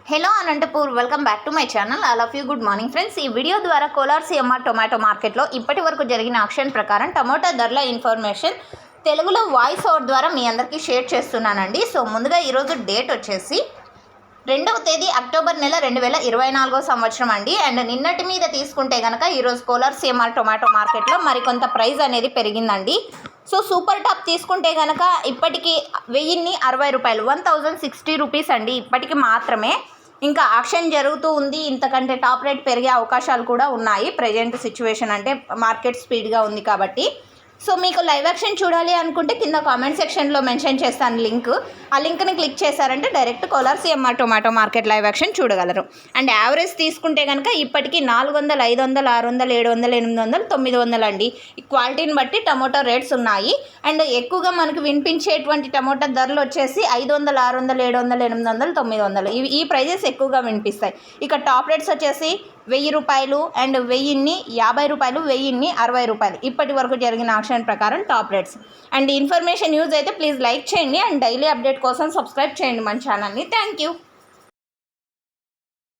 Hello Anantapur, welcome back to my channel. I love you. Good morning friends. ఈ video ద్వారా Kolar CMR tomato మార్కెట్లో ఇప్పటి వరకు జరిగిన ఆక్షన్ ప్రకారం టమోటా ధరల ఇన్ఫర్మేషన్ తెలుగులో వాయిస్ ఓవర్ ద్వారా మీ అందరికీ షేర్ చేస్తున్నానండి. సో ముందుగా ఈరోజు డేట్ వచ్చేసి 2వ తేదీ అక్టోబర్ నెల 2024 సంవత్సరం అండి. అండ్ నిన్నటి మీద తీసుకుంటే కనుక ఈరోజు కోలార్ సిఎంఆర్ టొమాటో మార్కెట్లో మరికొంత ప్రైస్ అనేది పెరిగిందండి. సో సూపర్ టాప్ తీసుకుంటే కనుక ఇప్పటికీ 1060 రూపాయలు, 1060 రూపీస్ అండి. ఇప్పటికి మాత్రమే ఇంకా ఆక్షన్ జరుగుతూ ఉంది. ఇంతకంటే టాప్ రేట్ పెరిగే అవకాశాలు కూడా ఉన్నాయి. ప్రజెంట్ సిచ్యువేషన్ అంటే మార్కెట్ స్పీడ్గా ఉంది కాబట్టి. సో మీకు లైవ్ యాక్షన్ చూడాలి అనుకుంటే కింద కామెంట్ సెక్షన్లో మెన్షన్ చేస్తాను లింక్. ఆ లింక్ని క్లిక్ చేశారంటే direct Kolar CMR tomato market live action చూడగలరు. అండ్ యావరేజ్ తీసుకుంటే కనుక ఇప్పటికీ 400, 500, 600, 700, 800, 900 అండి. ఈ క్వాలిటీని బట్టి టమోటా రేట్స్ ఉన్నాయి. అండ్ ఎక్కువగా మనకు వినిపించేటువంటి టమోటా ధరలు వచ్చేసి 500, 600, 700, 800, 900 ఈ ప్రైజెస్ ఎక్కువగా వినిపిస్తాయి. ఇక టాప్ రేట్స్ వచ్చేసి 1000 రూపాయలు అండ్ 1050 రూపాయలు, 1060 రూపాయలు ఇప్పటి వరకు జరిగిన ఆక్షన్ ప్రకారం top rates. And information use అయితే ప్లీజ్ లైక్ చేయండి. అండ్ డైలీ అప్డేట్ కోసం సబ్స్క్రైబ్ చేయండి మన ఛానల్ని. Thank you.